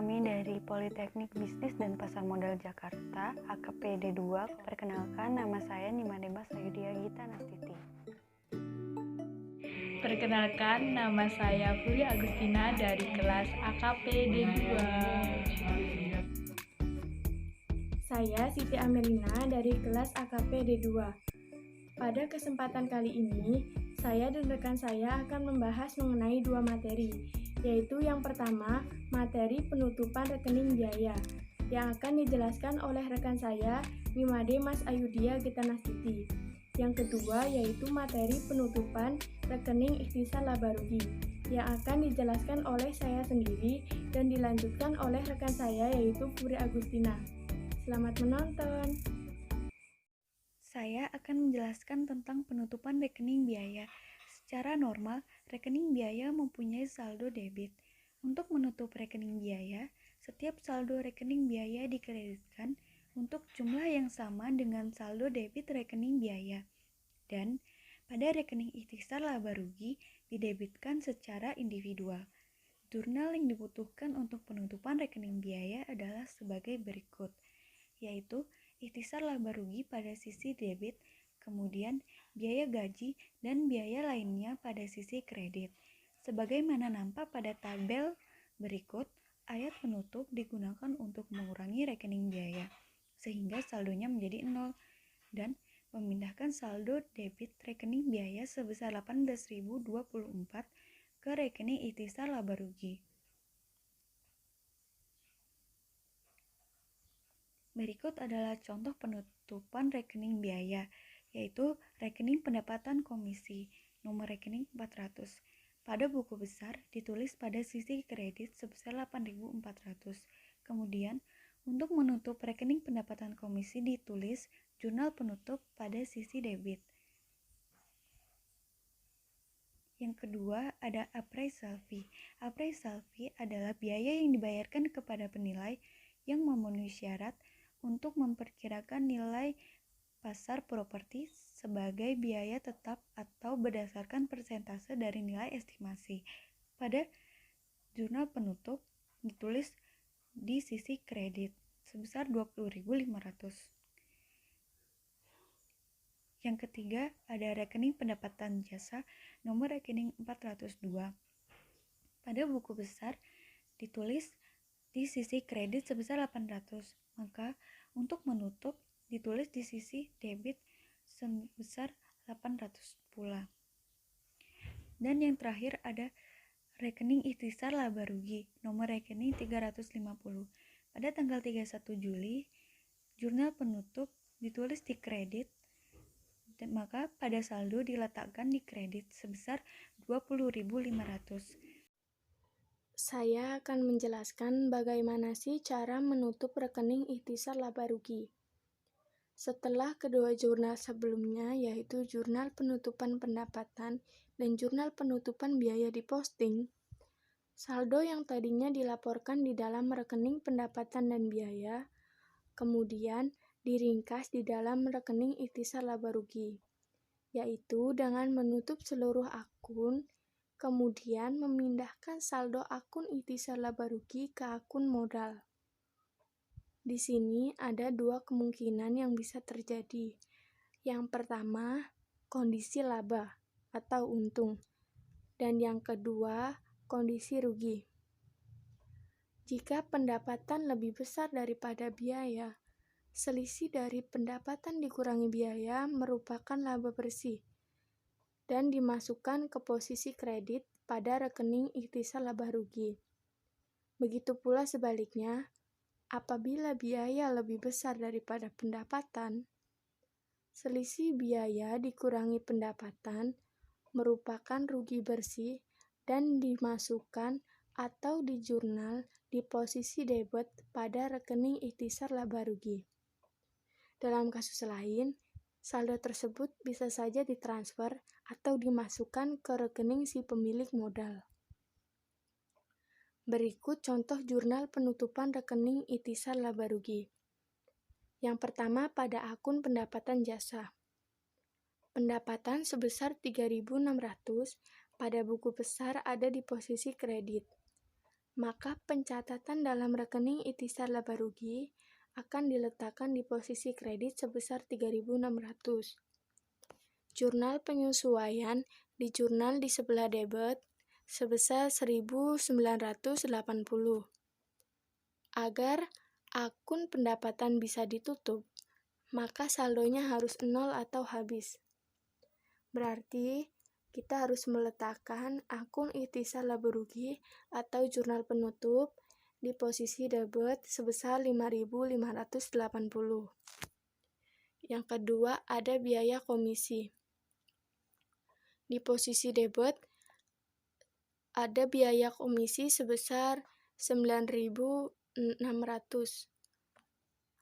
kami dari Politeknik Bisnis dan Pasar Modal Jakarta, AKPD 2. Perkenalkan, nama saya Nimadema Sayudia Gita Nastiti. Perkenalkan, nama saya Furi Agustina dari kelas AKPD 2. Saya Siti Amelina dari kelas AKPD 2. Pada kesempatan kali ini, saya dan rekan saya akan membahas mengenai dua materi, yaitu yang pertama, materi penutupan rekening biaya, yang akan dijelaskan oleh rekan saya, Nimade Mas Ayudia Gitanastiti. Yang kedua, yaitu materi penutupan rekening ikhtisar laba rugi, yang akan dijelaskan oleh saya sendiri dan dilanjutkan oleh rekan saya, yaitu Furi Agustina. Selamat menonton! Saya akan menjelaskan tentang penutupan rekening biaya. Secara normal, rekening biaya mempunyai saldo debit. Untuk menutup rekening biaya, setiap saldo rekening biaya dikreditkan untuk jumlah yang sama dengan saldo debit rekening biaya. Dan pada rekening ikhtisar laba rugi didebitkan secara individual. Jurnal yang dibutuhkan untuk penutupan rekening biaya adalah sebagai berikut, yaitu ikhtisar laba rugi pada sisi debit, kemudian biaya gaji dan biaya lainnya pada sisi kredit. Sebagaimana nampak pada tabel berikut, ayat penutup digunakan untuk mengurangi rekening biaya, sehingga saldonya menjadi 0, dan memindahkan saldo debit rekening biaya sebesar 18.024 ke rekening ikhtisar laba rugi. Berikut adalah contoh penutupan rekening biaya, yaitu rekening pendapatan komisi, nomor rekening 400. Pada buku besar ditulis pada sisi kredit sebesar 8.400. Kemudian, untuk menutup rekening pendapatan komisi ditulis jurnal penutup pada sisi debit. Yang kedua ada appraisal fee. Appraisal fee adalah biaya yang dibayarkan kepada penilai yang memenuhi syarat untuk memperkirakan nilai pasar properti sebagai biaya tetap atau berdasarkan persentase dari nilai estimasi. Pada jurnal penutup ditulis di sisi kredit sebesar 20.500. Yang ketiga ada rekening pendapatan jasa, nomor rekening 402. Pada buku besar ditulis di sisi kredit sebesar 800, maka untuk menutup ditulis di sisi debit sebesar 800 pula. Dan yang terakhir ada rekening ikhtisar laba rugi, nomor rekening 350. Pada tanggal 31 Juli, jurnal penutup ditulis di kredit, dan maka pada saldo diletakkan di kredit sebesar 20.500. Saya akan menjelaskan bagaimana sih cara menutup rekening ikhtisar laba rugi. Setelah kedua jurnal sebelumnya, yaitu jurnal penutupan pendapatan dan jurnal penutupan biaya diposting, saldo yang tadinya dilaporkan di dalam rekening pendapatan dan biaya, kemudian diringkas di dalam rekening ikhtisar laba rugi, yaitu dengan menutup seluruh akun, kemudian memindahkan saldo akun ikhtisar laba rugi ke akun modal. Di sini ada dua kemungkinan yang bisa terjadi. Yang pertama, kondisi laba atau untung, dan yang kedua, kondisi rugi. Jika pendapatan lebih besar daripada biaya, selisih dari pendapatan dikurangi biaya merupakan laba bersih dan dimasukkan ke posisi kredit pada rekening ikhtisar laba rugi. Begitu pula sebaliknya, apabila biaya lebih besar daripada pendapatan, selisih biaya dikurangi pendapatan merupakan rugi bersih dan dimasukkan atau dijurnal di posisi debit pada rekening ikhtisar laba rugi. Dalam kasus lain, saldo tersebut bisa saja ditransfer atau dimasukkan ke rekening si pemilik modal. Berikut contoh jurnal penutupan rekening ikhtisar laba rugi. Yang pertama pada akun pendapatan jasa. Pendapatan sebesar 3.600 pada buku besar ada di posisi kredit. maka pencatatan dalam rekening ikhtisar laba rugi akan diletakkan di posisi kredit sebesar 3.600. Jurnal penyesuaian di jurnal di sebelah debit sebesar 1.980. Agar akun pendapatan bisa ditutup, maka saldonya harus 0 atau habis. Berarti kita harus meletakkan akun ikhtisar laba rugi atau jurnal penutup di posisi debit sebesar 5.580. Yang kedua, ada biaya komisi. Di posisi debit ada biaya komisi sebesar 9.600.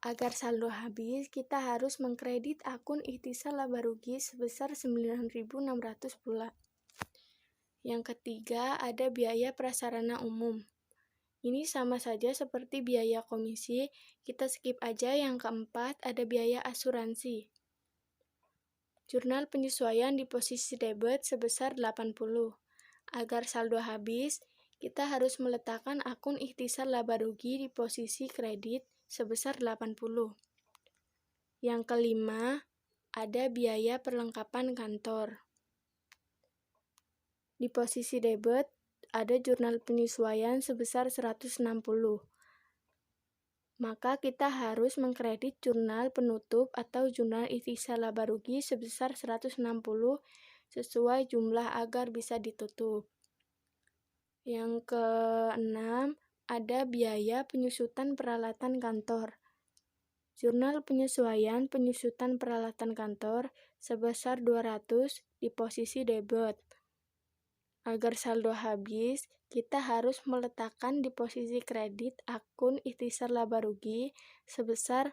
Agar saldo habis, kita harus mengkredit akun ikhtisar laba rugi sebesar 9.600 pula. Yang ketiga, ada biaya prasarana umum. Ini sama saja seperti biaya komisi, kita skip aja. Yang keempat, ada biaya asuransi. Jurnal penyesuaian di posisi debit sebesar 80. Agar saldo habis, kita harus meletakkan akun ikhtisar laba rugi di posisi kredit sebesar 80. Yang kelima, ada biaya perlengkapan kantor. Di posisi debit, ada jurnal penyesuaian sebesar 160. Maka kita harus mengkredit jurnal penutup atau jurnal ikhtisar laba rugi sebesar 160 sesuai jumlah agar bisa ditutup. Yang keenam, ada biaya penyusutan peralatan kantor. Jurnal penyesuaian penyusutan peralatan kantor sebesar 200 di posisi debit. Agar saldo habis, kita harus meletakkan di posisi kredit akun ikhtisar laba rugi sebesar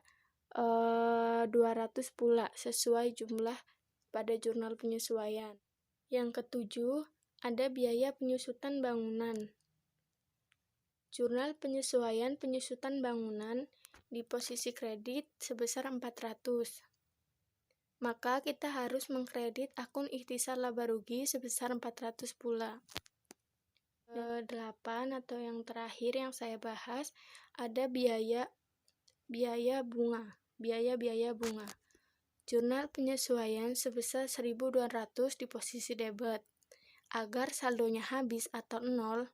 200 pula sesuai jumlah pada jurnal penyesuaian. Yang ketujuh, ada biaya penyusutan bangunan. Jurnal penyesuaian penyusutan bangunan di posisi kredit sebesar 400. Maka kita harus mengkredit akun ikhtisar laba rugi sebesar 400 pula. 8 atau yang terakhir yang saya bahas, ada biaya bunga. Jurnal penyesuaian sebesar 1.200 di posisi debit. Agar saldonya habis atau 0,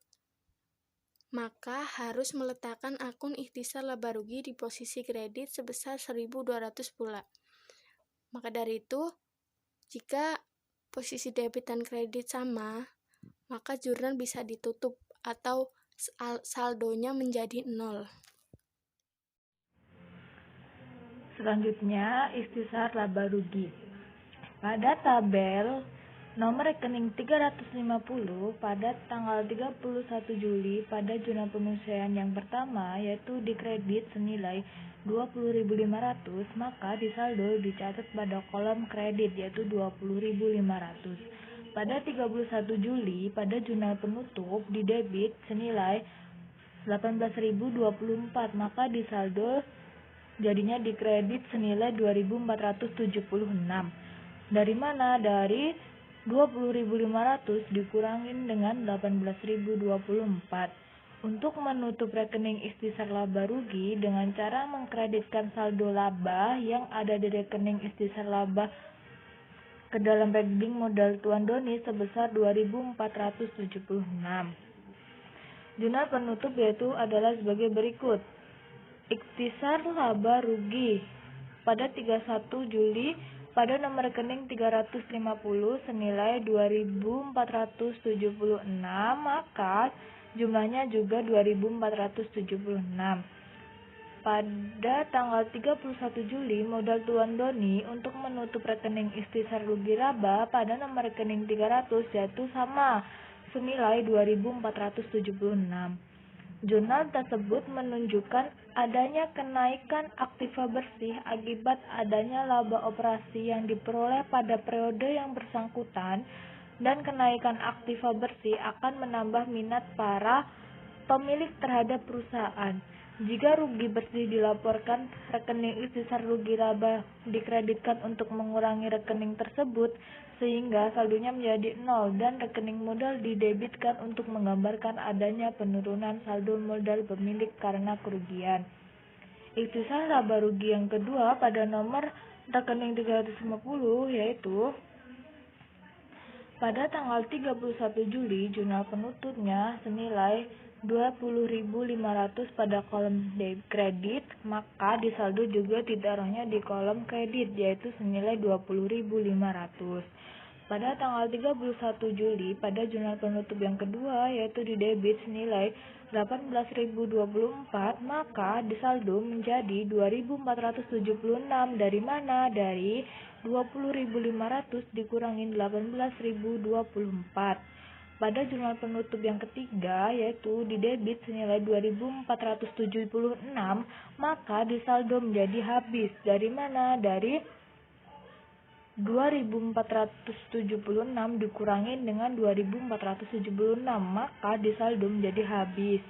maka harus meletakkan akun ikhtisar laba rugi di posisi kredit sebesar 1.200 pula. Maka dari itu, jika posisi debit dan kredit sama, maka jurnal bisa ditutup atau saldonya menjadi 0. Selanjutnya, ikhtisar laba rugi. Pada tabel nomor rekening 350 pada tanggal 31 Juli pada jurnal penyesuaian yang pertama, yaitu dikredit senilai 20.500, maka di saldo dicatat pada kolom kredit yaitu 20.500. Pada 31 Juli pada jurnal penutup didebit senilai 18.024, maka di saldo jadinya dikredit senilai 2.476. Dari mana? Dari 20.500 dikurangin dengan 18.024. Untuk menutup rekening ikhtisar laba rugi dengan cara mengkreditkan saldo laba yang ada di rekening ikhtisar laba ke dalam rekening modal Tuan Doni sebesar 2.476. Jurnal penutup yaitu adalah sebagai berikut. Ikhtisar laba rugi pada 31 Juli pada nomor rekening 350 senilai 2.476, maka jumlahnya juga 2.476. Pada tanggal 31 Juli modal Tuan Doni untuk menutup rekening ikhtisar rugi laba pada nomor rekening 300 yaitu sama senilai 2.476. Jurnal tersebut menunjukkan adanya kenaikan aktiva bersih akibat adanya laba operasi yang diperoleh pada periode yang bersangkutan, dan kenaikan aktiva bersih akan menambah minat para pemilik terhadap perusahaan. Jika rugi bersih dilaporkan, rekening ikhtisar rugi laba dikreditkan untuk mengurangi rekening tersebut sehingga saldonya menjadi 0 dan rekening modal didebitkan untuk menggambarkan adanya penurunan saldo modal pemilik karena kerugian. Ikhtisar laba rugi yang kedua pada nomor rekening 350 yaitu pada tanggal 31 Juli jurnal penutupnya senilai 20.500 pada kolom kredit, maka di saldo juga ditaruhnya di kolom kredit yaitu senilai 20.500. Pada tanggal 31 Juli pada jurnal penutup yang kedua yaitu di debit senilai 18.024, maka di saldo menjadi 2.476. Dari mana? Dari 20.500 dikurangin 18.024. Pada jurnal penutup yang ketiga yaitu di debit senilai 2.476, maka di saldo menjadi habis. Dari mana? Dari 2.476 dikurangin dengan 2.476, maka di saldo menjadi habis.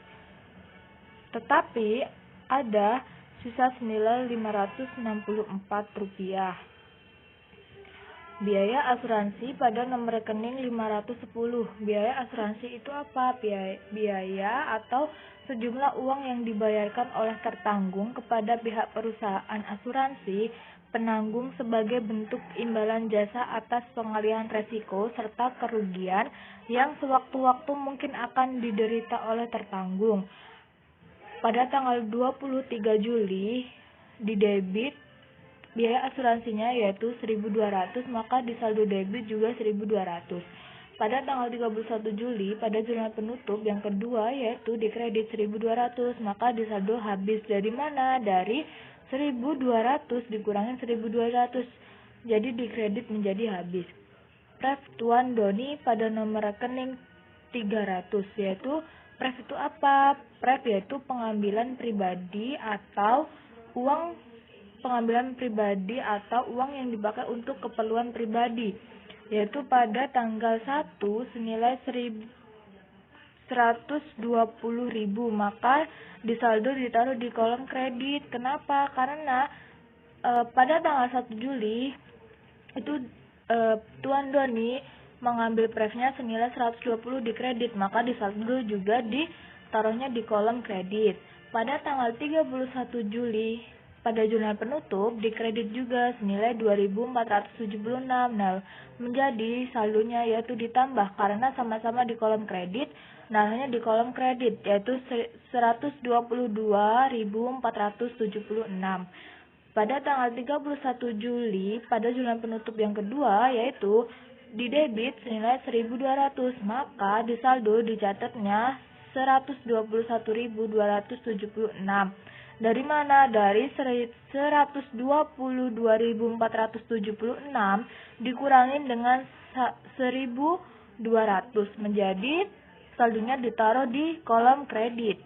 Tetapi ada sisa senilai Rp564. Biaya asuransi pada nomor rekening 510. Biaya asuransi itu apa? Biaya atau sejumlah uang yang dibayarkan oleh tertanggung kepada pihak perusahaan asuransi penanggung sebagai bentuk imbalan jasa atas pengalihan resiko serta kerugian yang sewaktu-waktu mungkin akan diderita oleh tertanggung. Pada tanggal 23 Juli di debit biaya asuransinya yaitu 1.200, maka di saldo debit juga 1.200. Pada tanggal 31 Juli pada jurnal penutup yang kedua yaitu di kredit 1.200, maka di saldo habis. Dari mana? Dari 1.200 dikurangin 1.200, jadi di kredit menjadi habis. Pref Tuan Doni pada nomor rekening 300, yaitu pref itu apa? Pref yaitu pengambilan pribadi atau uang yang dipakai untuk keperluan pribadi, yaitu pada tanggal 1 senilai 120.000, maka di saldo ditaruh di kolom kredit. Kenapa? Karena pada tanggal 1 Juli itu Tuan Doni mengambil prefnya senilai 120 di kredit, maka di saldo juga ditaruhnya di kolom kredit. Pada tanggal 31 Juli pada jurnal penutup di kredit juga senilai 2.476. Nah, menjadi saldonya yaitu ditambah karena sama-sama di kolom kredit, naruhnya di kolom kredit yaitu 122.476. Pada tanggal 31 Juli pada jurnal penutup yang kedua yaitu di debit senilai 1.200, maka di saldo dicatatnya 121.276. Dari mana? Dari 122.476 dikurangin dengan 1.200 menjadi saldonya ditaruh di kolom kredit.